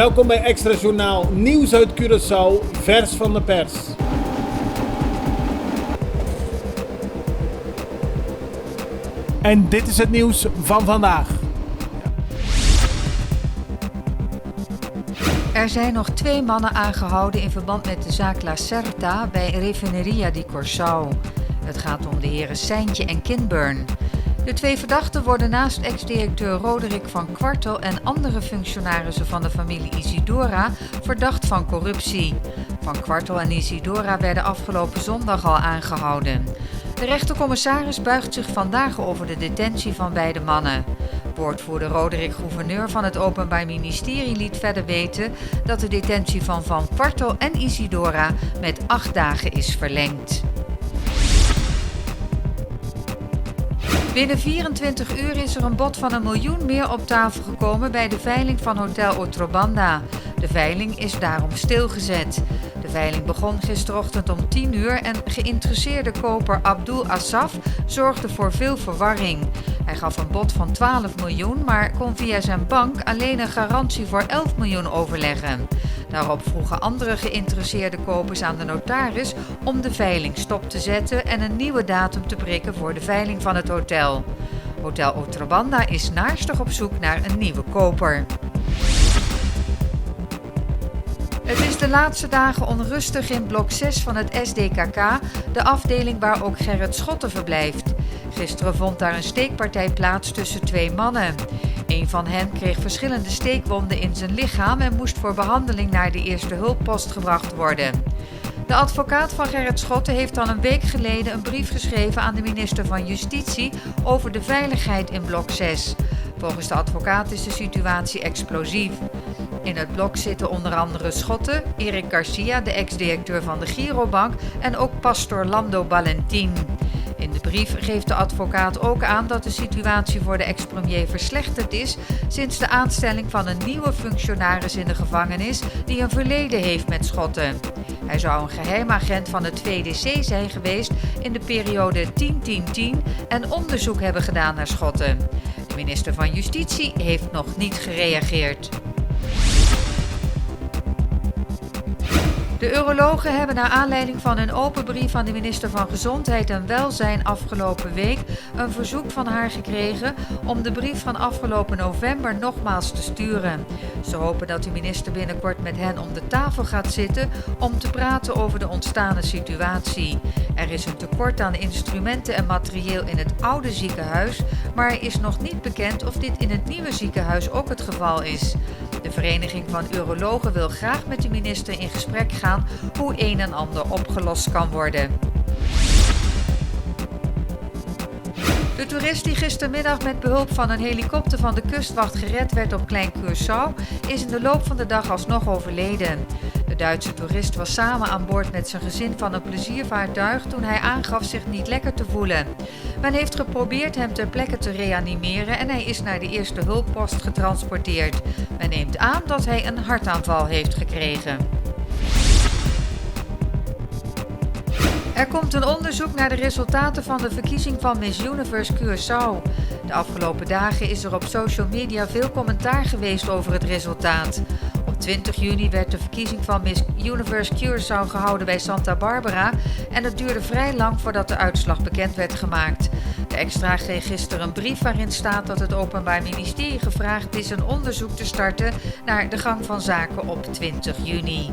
Welkom bij Extra Journaal, nieuws uit Curaçao, vers van de pers. En dit is het nieuws van vandaag. Er zijn nog 2 mannen aangehouden in verband met de zaak La Certa bij Refineria di Curaçao. Het gaat om de heren Seintje en Kinburn. De 2 verdachten worden naast ex-directeur Roderick van Kwartel en andere functionarissen van de familie Isidora verdacht van corruptie. Van Kwartel en Isidora werden afgelopen zondag al aangehouden. De rechtercommissaris buigt zich vandaag over de detentie van beide mannen. Woordvoerder Roderick, gouverneur van het Openbaar Ministerie, liet verder weten dat de detentie van Van Kwartel en Isidora met 8 dagen is verlengd. Binnen 24 uur is er een bod van 1 miljoen meer op tafel gekomen bij de veiling van Hotel Otrobanda. De veiling is daarom stilgezet. De veiling begon gisterochtend om 10 uur en geïnteresseerde koper Abdul Assaf zorgde voor veel verwarring. Hij gaf een bod van 12 miljoen, maar kon via zijn bank alleen een garantie voor 11 miljoen overleggen. Daarop vroegen andere geïnteresseerde kopers aan de notaris om de veiling stop te zetten en een nieuwe datum te prikken voor de veiling van het hotel. Hotel Otrobanda is naarstig op zoek naar een nieuwe koper. Het is de laatste dagen onrustig in blok 6 van het SDKK, de afdeling waar ook Gerrit Schotten verblijft. Gisteren vond daar een steekpartij plaats tussen 2 mannen. Een van hen kreeg verschillende steekwonden in zijn lichaam en moest voor behandeling naar de eerste hulppost gebracht worden. De advocaat van Gerrit Schotten heeft al een week geleden een brief geschreven aan de minister van Justitie over de veiligheid in blok 6. Volgens de advocaat is de situatie explosief. In het blok zitten onder andere Schotten, Erik Garcia, de ex-directeur van de Girobank, en ook pastor Lando Valentin. In de brief geeft de advocaat ook aan dat de situatie voor de ex-premier verslechterd is sinds de aanstelling van een nieuwe functionaris in de gevangenis die een verleden heeft met Schotten. Hij zou een geheimagent van het VDC zijn geweest in de periode 10-10-10 en onderzoek hebben gedaan naar Schotten. De minister van Justitie heeft nog niet gereageerd. De urologen hebben naar aanleiding van een open brief aan de minister van Gezondheid en Welzijn afgelopen week een verzoek van haar gekregen om de brief van afgelopen november nogmaals te sturen. Ze hopen dat de minister binnenkort met hen om de tafel gaat zitten om te praten over de ontstane situatie. Er is een tekort aan instrumenten en materieel in het oude ziekenhuis, maar er is nog niet bekend of dit in het nieuwe ziekenhuis ook het geval is. De Vereniging van Urologen wil graag met de minister in gesprek gaan hoe een en ander opgelost kan worden. De toerist die gistermiddag met behulp van een helikopter van de kustwacht gered werd op Klein Curaçao is in de loop van de dag alsnog overleden. De Duitse toerist was samen aan boord met zijn gezin van een pleziervaartuig toen hij aangaf zich niet lekker te voelen. Men heeft geprobeerd hem ter plekke te reanimeren en hij is naar de eerste hulppost getransporteerd. Men neemt aan dat hij een hartaanval heeft gekregen. Er komt een onderzoek naar de resultaten van de verkiezing van Miss Universe Curaçao. De afgelopen dagen is er op social media veel commentaar geweest over het resultaat. Op 20 juni werd de verkiezing van Miss Universe Curaçao gehouden bij Santa Barbara en het duurde vrij lang voordat de uitslag bekend werd gemaakt. De Extra kreeg gisteren een brief waarin staat dat het Openbaar Ministerie gevraagd is een onderzoek te starten naar de gang van zaken op 20 juni.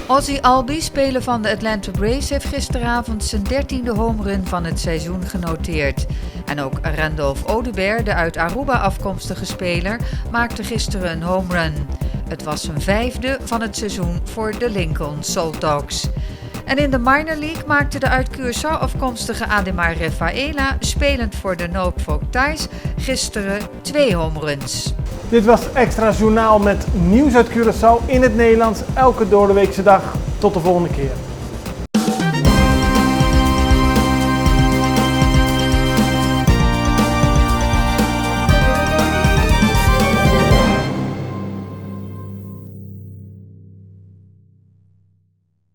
Ozzie Albies, speler van de Atlanta Braves, heeft gisteravond zijn 13e homerun van het seizoen genoteerd. En ook Randolph Odubert, de uit Aruba afkomstige speler, maakte gisteren een homerun. Het was zijn 5e van het seizoen voor de Lincoln Salt Dogs. En in de minor league maakte de uit Curaçao afkomstige Ademar Rafaela, spelend voor de Norfolk Tides, gisteren 2 homeruns. Dit was Extra Journaal met nieuws uit Curaçao in het Nederlands, elke doordeweekse dag. Tot de volgende keer.